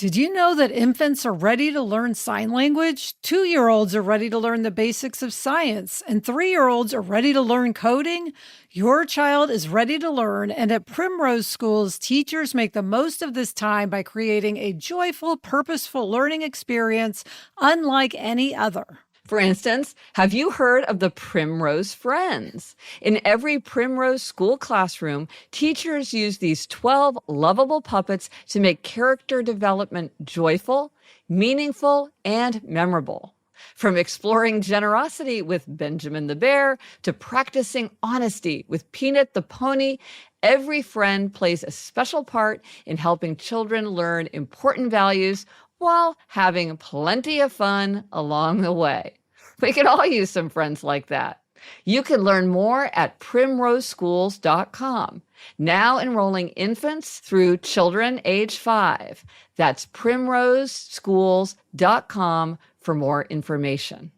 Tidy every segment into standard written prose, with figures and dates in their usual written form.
Did you know that infants are ready to learn sign language? 2-year-olds are ready to learn the basics of science, and 3-year-olds are ready to learn coding? Your child is ready to learn, and at Primrose Schools, teachers make the most of this time by creating a joyful, purposeful learning experience unlike any other. For instance, have you heard of the Primrose Friends? In every Primrose school classroom, teachers use these 12 lovable puppets to make character development joyful, meaningful, and memorable. From exploring generosity with Benjamin the Bear to practicing honesty with Peanut the Pony, every friend plays a special part in helping children learn important values while having plenty of fun along the way. We could all use some friends like that. You can learn more at primroseschools.com. Now enrolling infants through children age 5. That's primroseschools.com for more information.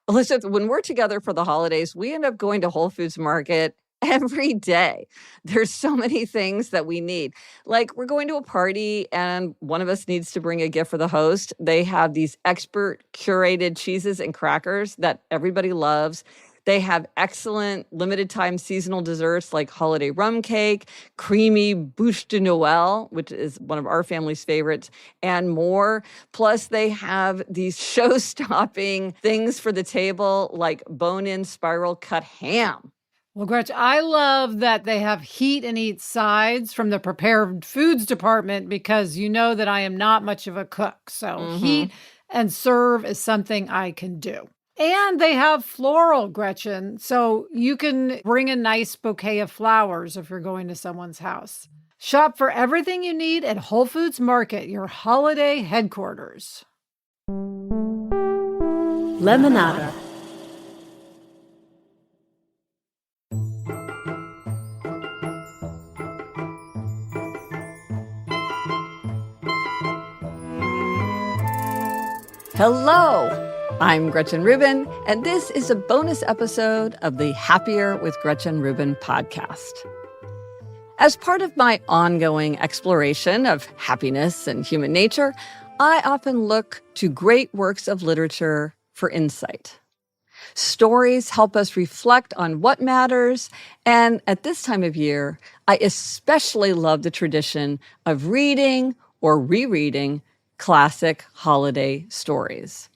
Elizabeth, when we're together for the holidays, we end up going to Whole Foods Market every day. There's so many things that we need. Like we're going to a party and one of us needs to bring a gift for the host. They have these expert curated cheeses and crackers that everybody loves. They have excellent limited time seasonal desserts like holiday rum cake, creamy bûche de Noël, which is one of our family's favorites, and more. Plus, they have these show-stopping things for the table like bone-in spiral cut ham. Well, Gretch, I love that they have heat and eat sides from the prepared foods department because you know that I am not much of a cook. So heat and serve is something I can do. And they have floral, Gretchen. So you can bring a nice bouquet of flowers if you're going to someone's house. Shop for everything you need at Whole Foods Market, your holiday headquarters. Lemonada. Hello, I'm Gretchen Rubin, and this is a bonus episode of the Happier with Gretchen Rubin podcast. As part of my ongoing exploration of happiness and human nature, I often look to great works of literature for insight. Stories help us reflect on what matters, and at this time of year, I especially love the tradition of reading or rereading classic holiday stories.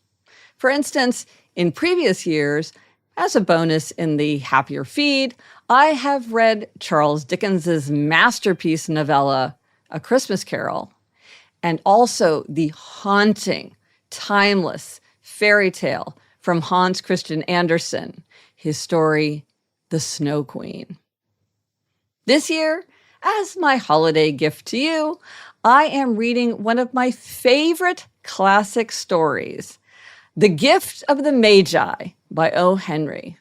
For instance, in previous years, as a bonus in the Happier feed, I have read Charles Dickens's masterpiece novella, A Christmas Carol, and also the haunting, timeless fairy tale from Hans Christian Andersen, his story, The Snow Queen. This year, as my holiday gift to you, I am reading one of my favorite classic stories, The Gift of the Magi by O. Henry.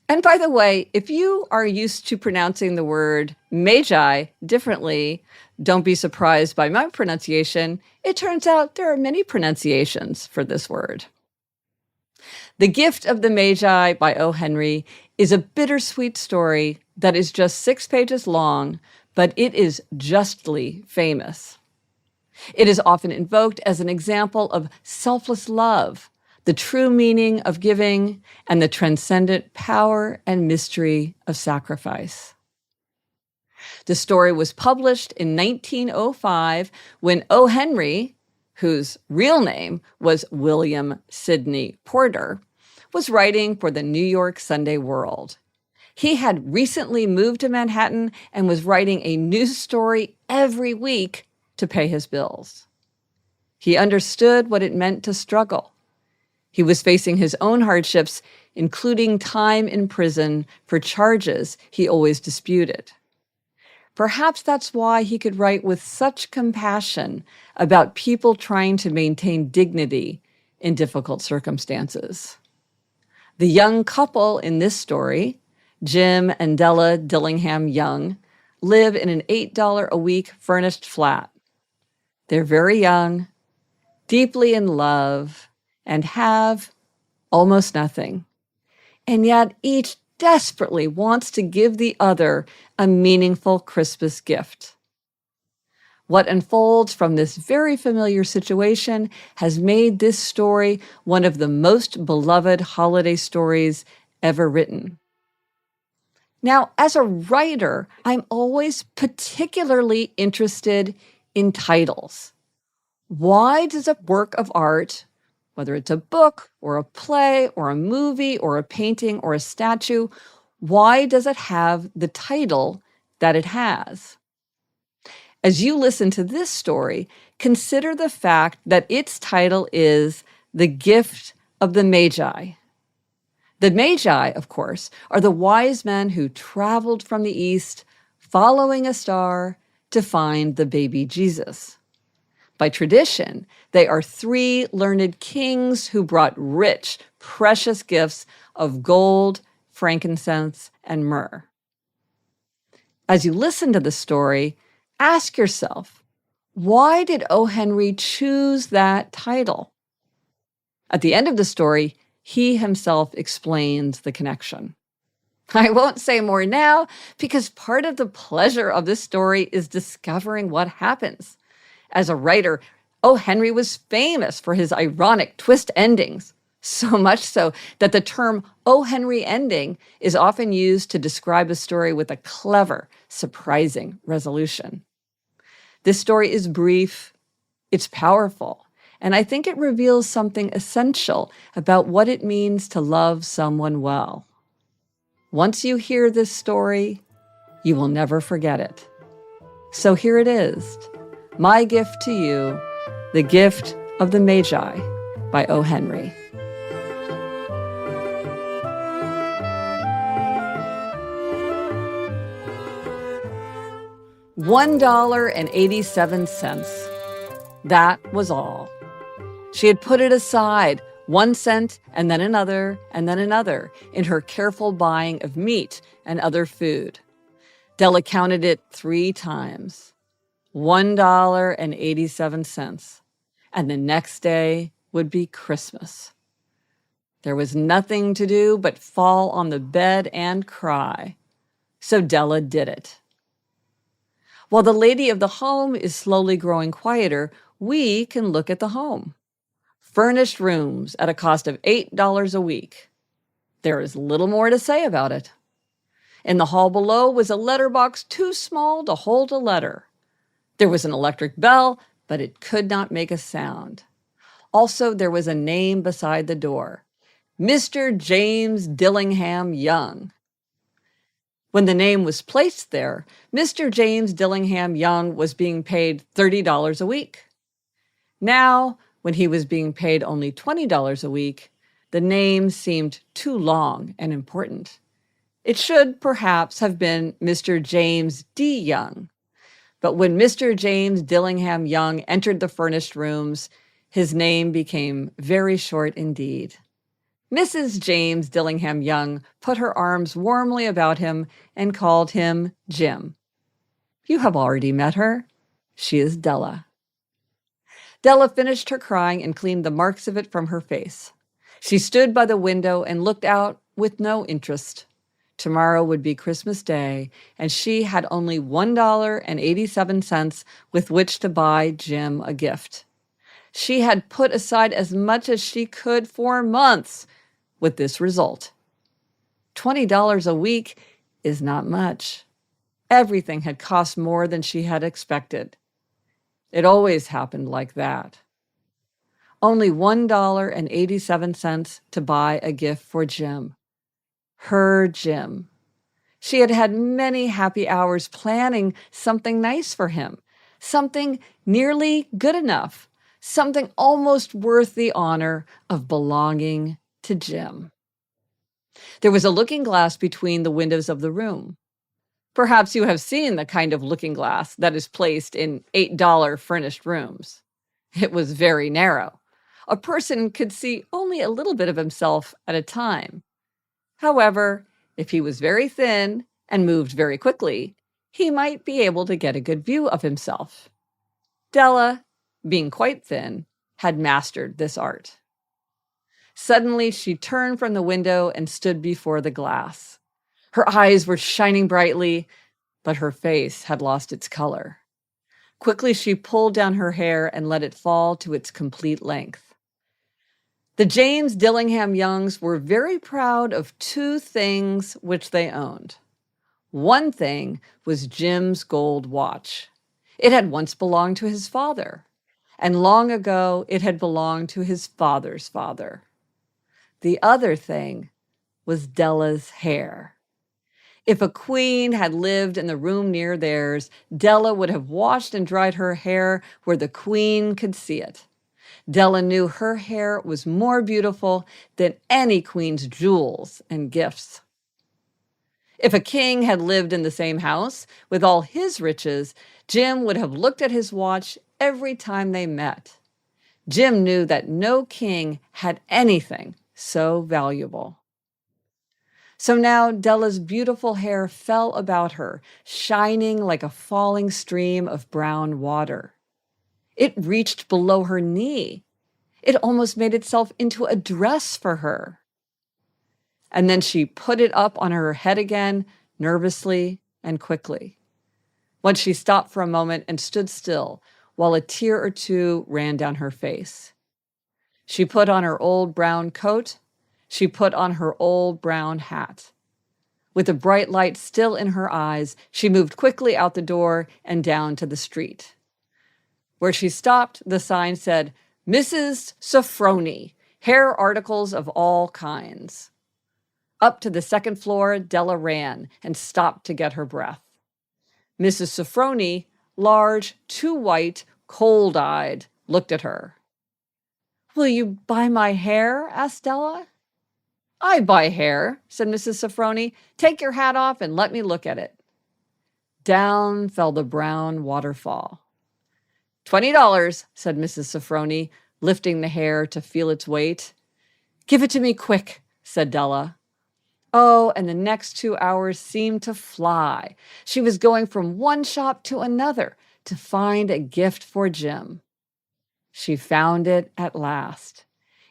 And by the way, if you are used to pronouncing the word Magi differently, don't be surprised by my pronunciation. It turns out there are many pronunciations for this word. The Gift of the Magi by O. Henry is a bittersweet story that is just 6 pages long, but it is justly famous. It is often invoked as an example of selfless love, the true meaning of giving, and the transcendent power and mystery of sacrifice. The story was published in 1905 when O. Henry, whose real name was William Sidney Porter, was writing for the New York Sunday World. He had recently moved to Manhattan and was writing a news story every week to pay his bills. He understood what it meant to struggle. He was facing his own hardships, including time in prison for charges he always disputed. Perhaps that's why he could write with such compassion about people trying to maintain dignity in difficult circumstances. The young couple in this story, Jim and Della Dillingham Young, live in an $8 a week furnished flat. They're very young, deeply in love, and have almost nothing. And yet each desperately wants to give the other a meaningful Christmas gift. What unfolds from this very familiar situation has made this story one of the most beloved holiday stories ever written. Now, as a writer, I'm always particularly interested in titles. Why does a work of art, whether it's a book or a play or a movie or a painting or a statue, why does it have the title that it has? As you listen to this story, consider the fact that its title is The Gift of the Magi. The Magi, of course, are the wise men who traveled from the east, following a star to find the baby Jesus. By tradition, they are three learned kings who brought rich, precious gifts of gold, frankincense, and myrrh. As you listen to the story, ask yourself, why did O. Henry choose that title? At the end of the story, he himself explains the connection. I won't say more now because part of the pleasure of this story is discovering what happens. As a writer, O. Henry was famous for his ironic twist endings, so much so that the term O. Henry ending is often used to describe a story with a clever, surprising resolution. This story is brief, it's powerful, and I think it reveals something essential about what it means to love someone well. Once you hear this story, you will never forget it. So here it is. My gift to you, The Gift of the Magi by O. Henry. $1.87. That was all. She had put it aside, 1 cent and then another in her careful buying of meat and other food. Della counted it 3 times. $1.87. And the next day would be Christmas. There was nothing to do but fall on the bed and cry. So Della did it. While the lady of the home is slowly growing quieter, we can look at the home. Furnished rooms at a cost of $8 a week. There is little more to say about it. In the hall below was a letterbox too small to hold a letter. There was an electric bell, but it could not make a sound. Also, there was a name beside the door. Mr. James Dillingham Young. When the name was placed there, Mr. James Dillingham Young was being paid $30 a week. Now, when he was being paid only $20 a week, the name seemed too long and important. It should perhaps have been Mr. James D. Young. But when Mr. James Dillingham Young entered the furnished rooms, his name became very short indeed. Mrs. James Dillingham Young put her arms warmly about him and called him Jim. You have already met her. She is Della. Della finished her crying and cleaned the marks of it from her face. She stood by the window and looked out with no interest. Tomorrow would be Christmas Day, and she had only $1.87 with which to buy Jim a gift. She had put aside as much as she could for months, with this result. $20 a week is not much. Everything had cost more than she had expected. It always happened like that. Only $1.87 to buy a gift for Jim. Her Jim. She had had many happy hours planning something nice for him, something nearly good enough, something almost worth the honor of belonging to Jim. There was a looking glass between the windows of the room. Perhaps you have seen the kind of looking glass that is placed in $8 furnished rooms. It was very narrow. A person could see only a little bit of himself at a time. However, if he was very thin and moved very quickly, he might be able to get a good view of himself. Della, being quite thin, had mastered this art. Suddenly, she turned from the window and stood before the glass. Her eyes were shining brightly, but her face had lost its color. Quickly, she pulled down her hair and let it fall to its complete length. The James Dillingham Youngs were very proud of two things which they owned. One thing was Jim's gold watch. It had once belonged to his father, and long ago it had belonged to his father's father. The other thing was Della's hair. If a queen had lived in the room near theirs, Della would have washed and dried her hair where the queen could see it. Della knew her hair was more beautiful than any queen's jewels and gifts. If a king had lived in the same house with all his riches, Jim would have looked at his watch every time they met. Jim knew that no king had anything so valuable. So now Della's beautiful hair fell about her, shining like a falling stream of brown water. It reached below her knee. It almost made itself into a dress for her. And then she put it up on her head again, nervously and quickly. Once she stopped for a moment and stood still, while a tear or two ran down her face. She put on her old brown coat. She put on her old brown hat. With the bright light still in her eyes, she moved quickly out the door and down to the street. Where she stopped, the sign said, "Mrs. Sofroni, hair articles of all kinds." Up to the second floor, Della ran and stopped to get her breath. Mrs. Sofroni, large, too white, cold-eyed, looked at her. "Will you buy my hair?" asked Della. "I buy hair," said Mrs. Sofroni. "Take your hat off and let me look at it." Down fell the brown waterfall. $20, said Mrs. Sofroni, lifting the hair to feel its weight. "Give it to me quick," said Della. Oh, and the next 2 hours seemed to fly. She was going from one shop to another to find a gift for Jim. She found it at last.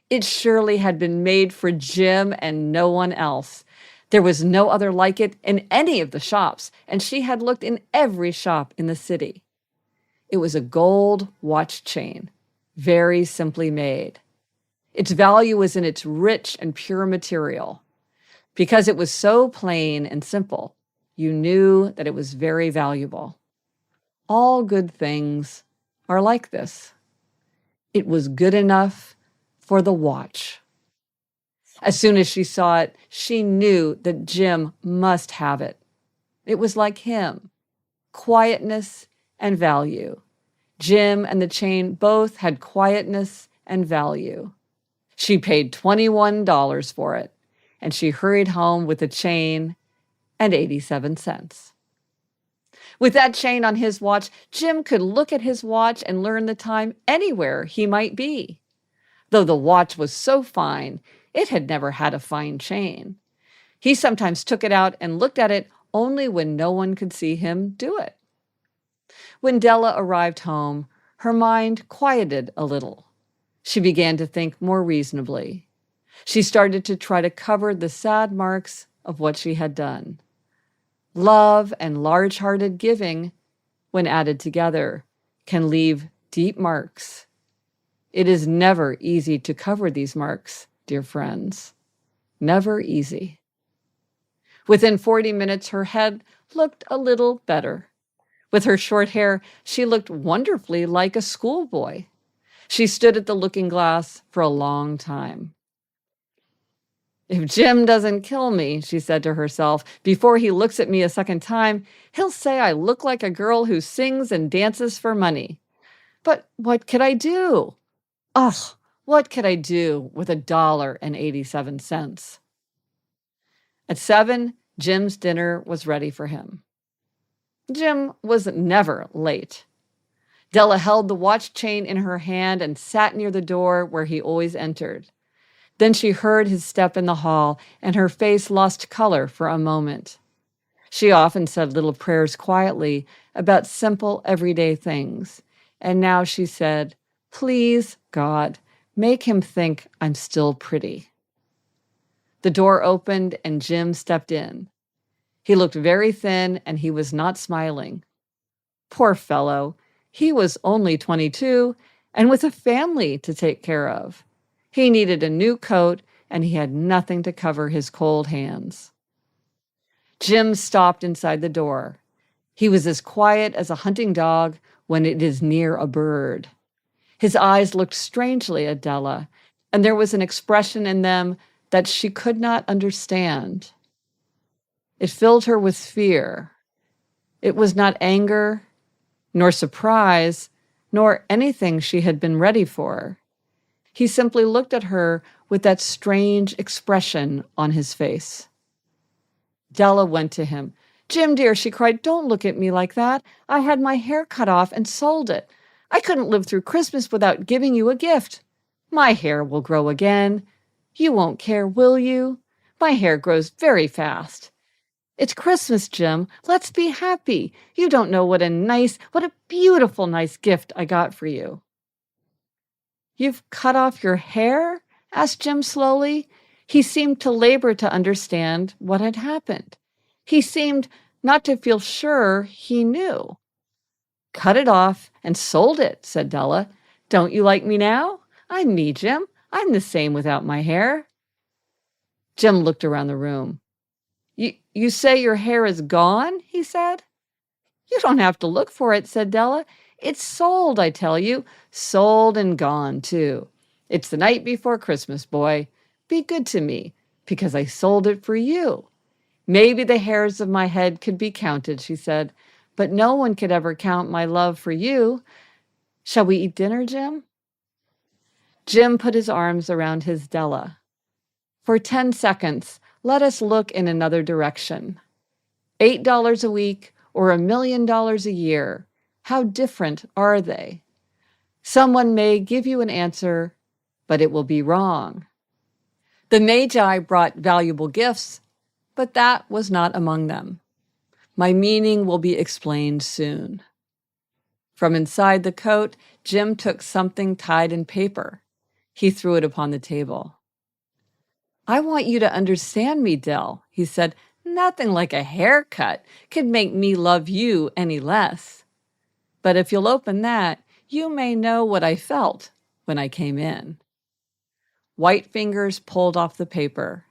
It surely had been made for Jim and no one else. There was no other like it in any of the shops, and she had looked in every shop in the city. It was a gold watch chain, very simply made. Its value was in its rich and pure material. Because it was so plain and simple, you knew that it was very valuable. All good things are like this. It was good enough for the watch. As soon as she saw it, she knew that Jim must have it. It was like him, quietness and value. Jim and the chain both had quietness and value. She paid $21 for it, and she hurried home with the chain and 87 cents. With that chain on his watch, Jim could look at his watch and learn the time anywhere he might be. Though the watch was so fine, it had never had a fine chain. He sometimes took it out and looked at it only when no one could see him do it. When Della arrived home, her mind quieted a little. She began to think more reasonably. She started to try to cover the sad marks of what she had done. Love and large-hearted giving, when added together, can leave deep marks. It is never easy to cover these marks, dear friends. Never easy. Within 40 minutes, her head looked a little better. With her short hair, she looked wonderfully like a schoolboy. She stood at the looking glass for a long time. "If Jim doesn't kill me," she said to herself, "before he looks at me a second time, he'll say I look like a girl who sings and dances for money. But what could I do? Ugh, what could I do with $1.87? At 7, Jim's dinner was ready for him. Jim was never late. Della held the watch chain in her hand and sat near the door where he always entered. Then she heard his step in the hall, and her face lost color for a moment. She often said little prayers quietly about simple, everyday things. And now she said, "Please, God, make him think I'm still pretty." The door opened, and Jim stepped in. He looked very thin, and he was not smiling. Poor fellow, He was only 22 and with a family to take care of. He needed a new coat, and he had nothing to cover his cold hands. Jim stopped inside the door. He was as quiet as a hunting dog when it is near a bird. His eyes looked strangely at Della, and there was an expression in them that she could not understand. It filled her with fear. It was not anger, nor surprise, nor anything she had been ready for. He simply looked at her with that strange expression on his face. Della went to him. "Jim, dear," she cried, "don't look at me like that. I had my hair cut off and sold it. I couldn't live through Christmas without giving you a gift. My hair will grow again. You won't care, will you? My hair grows very fast. It's Christmas, Jim. Let's be happy. You don't know what a beautiful, nice gift I got for you." "You've cut off your hair?" asked Jim slowly. He seemed to labor to understand what had happened. He seemed not to feel sure he knew. "Cut it off and sold it," said Della. "Don't you like me now? I'm me, Jim. I'm the same without my hair." Jim looked around the room. You say your hair is gone?" he said. "You don't have to look for it," said Della. "It's sold, I tell you. Sold and gone, too. It's the night before Christmas, boy. Be good to me, because I sold it for you. Maybe the hairs of my head could be counted," she said, "but no one could ever count my love for you. Shall we eat dinner, Jim?" Jim put his arms around his Della. "For 10 seconds, let us look in another direction. $8 a week or $1 million a year. How different are they? Someone may give you an answer, but it will be wrong. The Magi brought valuable gifts, but that was not among them. My meaning will be explained soon." From inside the coat, Jim took something tied in paper. He threw it upon the table. "I want you to understand me, Dell," he said. "Nothing like a haircut could make me love you any less. But if you'll open that, you may know what I felt when I came in." White fingers pulled off the paper,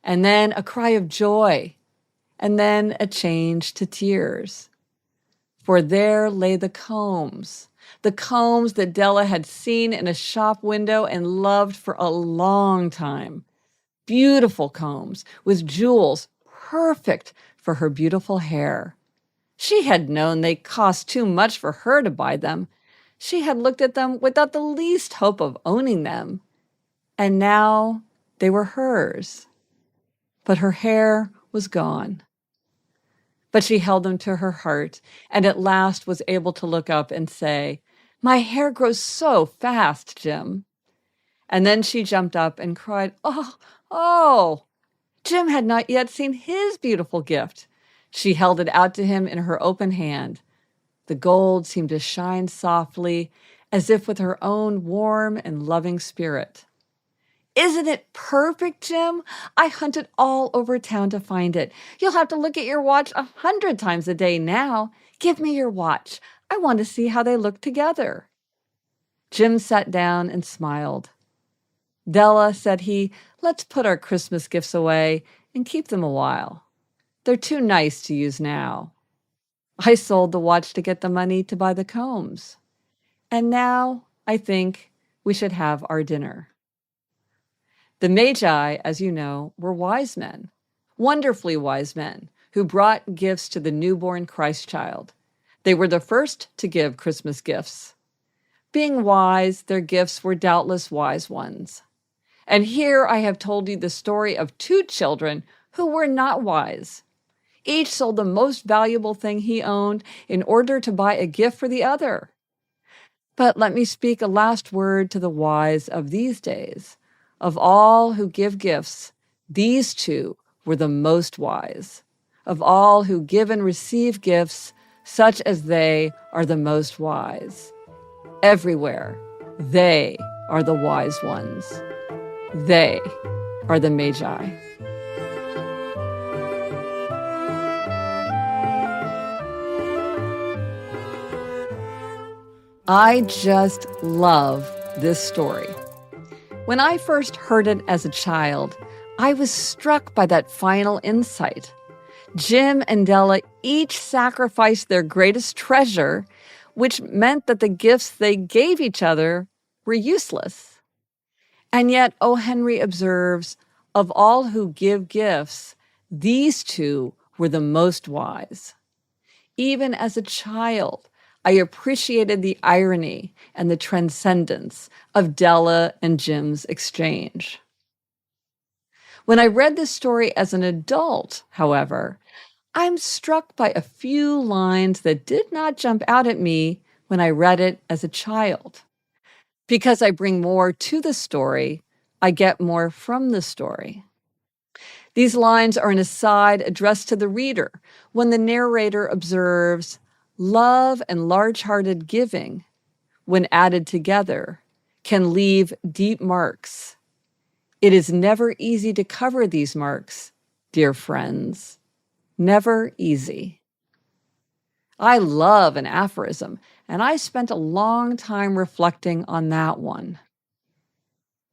and then a cry of joy, and then a change to tears. For there lay the combs that Della had seen in a shop window and loved for a long time. Beautiful combs with jewels, perfect for her beautiful hair. She had known they cost too much for her to buy them. She had looked at them without the least hope of owning them. And now they were hers. But her hair was gone. But she held them to her heart and at last was able to look up and say, "My hair grows so fast, Jim." And then she jumped up and cried, "Oh, oh!" Jim had not yet seen his beautiful gift. She held it out to him in her open hand. The gold seemed to shine softly, as if with her own warm and loving spirit. "Isn't it perfect, Jim? I hunted all over town to find it. You'll have to look at your watch 100 times a day now. Give me your watch. I want to see how they look together." Jim sat down and smiled. "Della," said he, "let's put our Christmas gifts away and keep them a while. They're too nice to use now. I sold the watch to get the money to buy the combs. And now I think we should have our dinner." The Magi, as you know, were wise men, wonderfully wise men, who brought gifts to the newborn Christ child. They were the first to give Christmas gifts. Being wise, their gifts were doubtless wise ones. And here I have told you the story of 2 children who were not wise. Each sold the most valuable thing he owned in order to buy a gift for the other. But let me speak a last word to the wise of these days. Of all who give gifts, these 2 were the most wise. Of all who give and receive gifts, such as they are the most wise. Everywhere, they are the wise ones. They are the Magi. I just love this story. When I first heard it as a child, I was struck by that final insight. Jim and Della each sacrificed their greatest treasure, which meant that the gifts they gave each other were useless. And yet, O. Henry observes, of all who give gifts, these two were the most wise. Even as a child, I appreciated the irony and the transcendence of Della and Jim's exchange. When I read this story as an adult, however, I'm struck by a few lines that did not jump out at me when I read it as a child. Because I bring more to the story, I get more from the story. These lines are an aside addressed to the reader when the narrator observes, love and large-hearted giving, when added together, can leave deep marks. It is never easy to cover these marks, dear friends. Never easy. I love an aphorism, and I spent a long time reflecting on that one.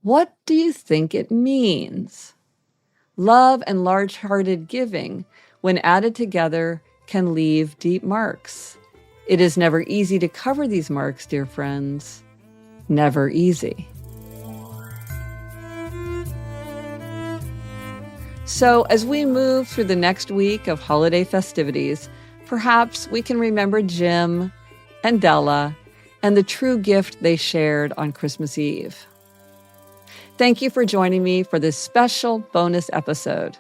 What do you think it means? Love and large-hearted giving, when added together, can leave deep marks. It is never easy to cover these marks, dear friends. Never easy. So as we move through the next week of holiday festivities, perhaps we can remember Jim and Della and the true gift they shared on Christmas Eve. Thank you for joining me for this special bonus episode.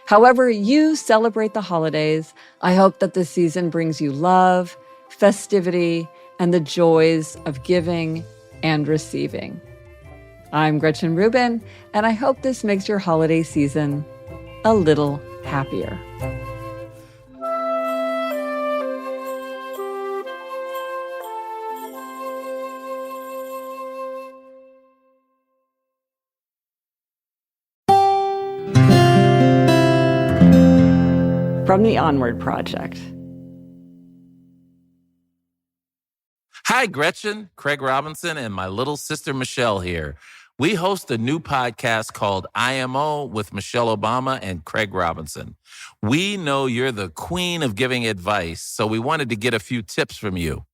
However you celebrate the holidays, I hope that this season brings you love, festivity, and the joys of giving and receiving. I'm Gretchen Rubin, and I hope this makes your holiday season a little happier. From the Onward Project. Hi, Gretchen, Craig Robinson, and my little sister Michelle here. We host a new podcast called IMO with Michelle Obama and Craig Robinson. We know you're the queen of giving advice, so we wanted to get a few tips from you.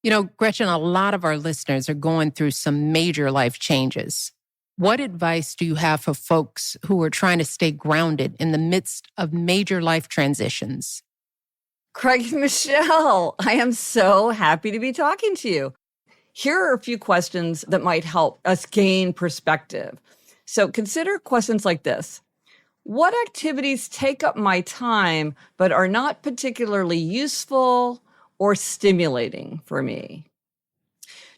You know, Gretchen, a lot of our listeners are going through some major life changes. What advice do you have for folks who are trying to stay grounded in the midst of major life transitions? Craig and Michelle, I am so happy to be talking to you. Here are a few questions that might help us gain perspective. So consider questions like this. What activities take up my time but are not particularly useful or stimulating for me?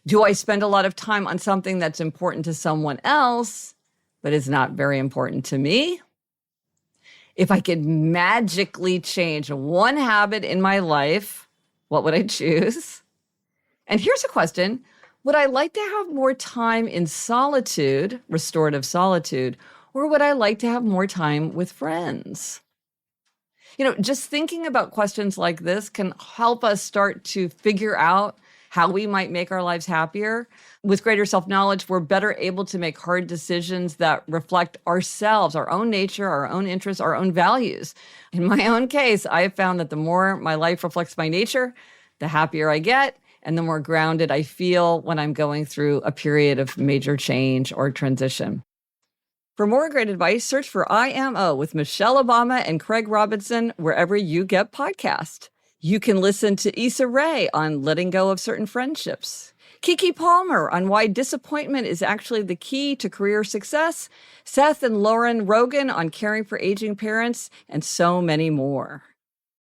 Do I spend a lot of time on something that's important to someone else, but is not very important to me? If I could magically change one habit in my life, what would I choose? And here's a question. Would I like to have more time in solitude, restorative solitude, or would I like to have more time with friends? You know, just thinking about questions like this can help us start to figure out how we might make our lives happier. With greater self-knowledge, we're better able to make hard decisions that reflect ourselves, our own nature, our own interests, our own values. In my own case, I have found that the more my life reflects my nature, the happier I get, and the more grounded I feel when I'm going through a period of major change or transition. For more great advice, search for IMO with Michelle Obama and Craig Robinson wherever you get podcasts. You can listen to Issa Rae on letting go of certain friendships, Kiki Palmer on why disappointment is actually the key to career success, Seth and Lauren Rogan on caring for aging parents, and so many more.